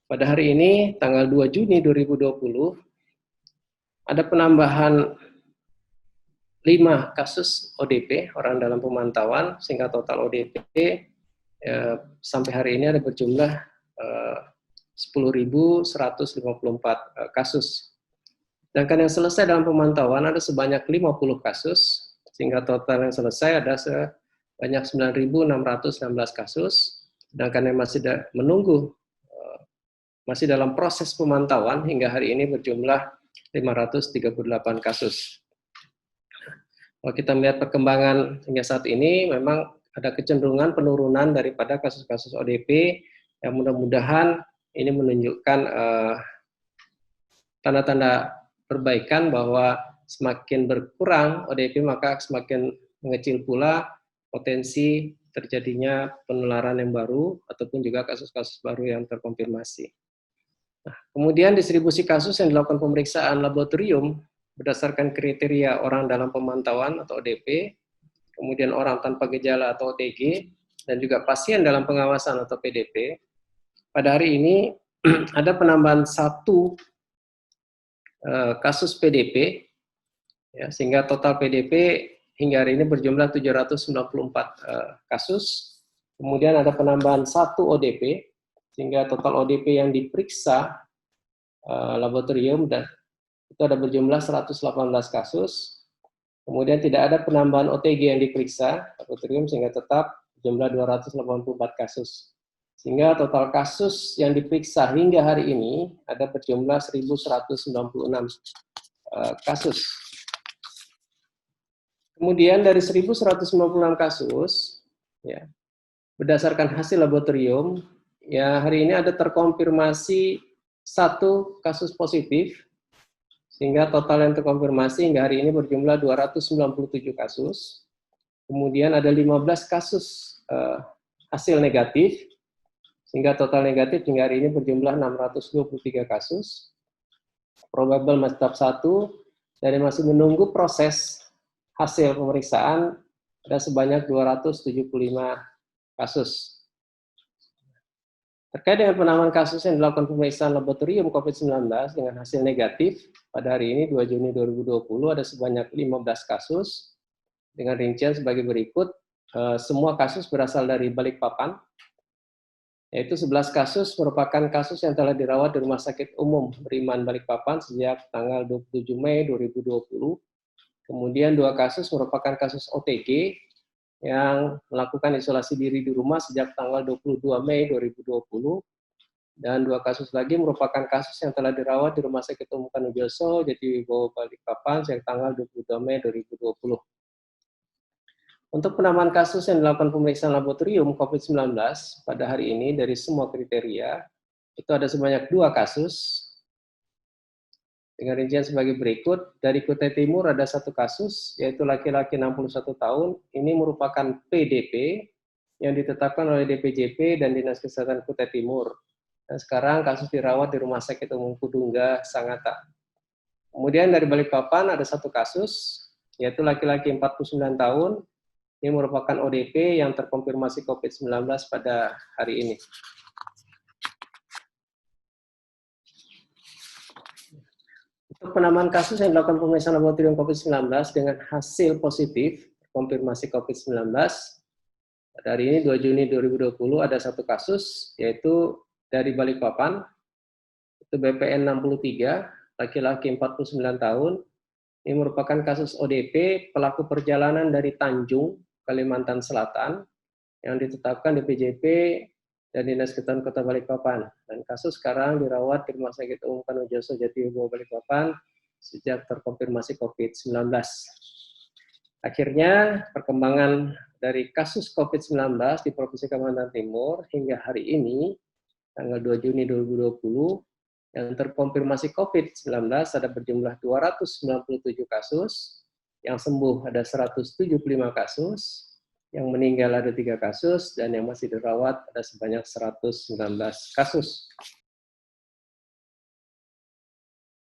Pada hari ini, tanggal 2 Juni 2020, ada penambahan 5 kasus ODP, orang dalam pemantauan, sehingga total ODP sampai hari ini ada berjumlah 10.154 kasus. Sedangkan yang selesai dalam pemantauan ada sebanyak 50 kasus, sehingga total yang selesai ada sebanyak 9.616 kasus. Sedangkan yang masih menunggu masih dalam proses pemantauan hingga hari ini berjumlah 538 kasus. Kalau kita melihat perkembangan hingga saat ini, memang ada kecenderungan penurunan daripada kasus-kasus ODP, yang mudah-mudahan ini menunjukkan tanda-tanda perbaikan bahwa semakin berkurang ODP, maka semakin mengecil pula potensi terjadinya penularan yang baru ataupun juga kasus-kasus baru yang terkonfirmasi. Nah, kemudian distribusi kasus yang dilakukan pemeriksaan laboratorium berdasarkan kriteria orang dalam pemantauan atau ODP, kemudian orang tanpa gejala atau OTG, dan juga pasien dalam pengawasan atau PDP. Pada hari ini ada penambahan 1 kasus PDP, ya, sehingga total PDP hingga hari ini berjumlah 794 kasus. Kemudian ada penambahan 1 ODP, sehingga total ODP yang diperiksa laboratorium dan itu ada berjumlah 118 kasus. Kemudian tidak ada penambahan OTG yang diperiksa laboratorium, sehingga tetap jumlah 284 kasus. Sehingga total kasus yang diperiksa hingga hari ini ada berjumlah 1.196 kasus. Kemudian dari 1.196 kasus, ya, berdasarkan hasil laboratorium, ya hari ini ada terkonfirmasi 1 kasus positif, sehingga total yang terkonfirmasi hingga hari ini berjumlah 297 kasus. Kemudian ada 15 kasus hasil negatif, sehingga total negatif hingga hari ini berjumlah 623 kasus. Probable masih tetap 1, dan masih menunggu proses hasil pemeriksaan ada sebanyak 275 kasus. Terkait dengan penambahan kasus yang dilakukan pemeriksaan laboratorium COVID-19 dengan hasil negatif, pada hari ini 2 Juni 2020 ada sebanyak 15 kasus, dengan rincian sebagai berikut. Semua kasus berasal dari Balikpapan, yaitu 11 kasus merupakan kasus yang telah dirawat di Rumah Sakit Umum Beriman Balikpapan sejak tanggal 27 Mei 2020. Kemudian 2 kasus merupakan kasus OTG yang melakukan isolasi diri di rumah sejak tanggal 22 Mei 2020. Dan 2 kasus lagi merupakan kasus yang telah dirawat di Rumah Sakit Umum Kanujoso, Jatiwibowo Balikpapan sejak tanggal 22 Mei 2020. Untuk penambahan kasus yang dilakukan pemeriksaan laboratorium COVID-19 pada hari ini dari semua kriteria, itu ada sebanyak 2 kasus, dengan rincian sebagai berikut. Dari Kutai Timur ada 1 kasus, yaitu laki-laki 61 tahun, ini merupakan PDP yang ditetapkan oleh DPJP dan Dinas Kesehatan Kutai Timur. Dan sekarang kasus dirawat di Rumah Sakit Umum Kudungga, Sangatta. Kemudian dari Balikpapan ada 1 kasus, yaitu laki-laki 49 tahun, ini merupakan ODP yang terkonfirmasi COVID-19 pada hari ini. Untuk penambahan kasus yang dilakukan pemeriksaan laboratorium COVID-19 dengan hasil positif konfirmasi COVID-19, pada hari ini 2 Juni 2020 ada 1 kasus, yaitu dari Balikpapan, itu BPN 63, laki-laki 49 tahun, ini merupakan kasus ODP pelaku perjalanan dari Tanjung, Kalimantan Selatan, yang ditetapkan DPJP dan Dinas Kesehatan Kota Balikpapan. Dan kasus sekarang dirawat di Rumah Sakit Umum Kanujoso Jatiwibowo Balikpapan sejak terkonfirmasi COVID-19. Akhirnya, perkembangan dari kasus COVID-19 di Provinsi Kalimantan Timur hingga hari ini, tanggal 2 Juni 2020, yang terkonfirmasi COVID-19 ada berjumlah 297 kasus, yang sembuh ada 175 kasus, yang meninggal ada 3 kasus, dan yang masih dirawat ada sebanyak 119 kasus.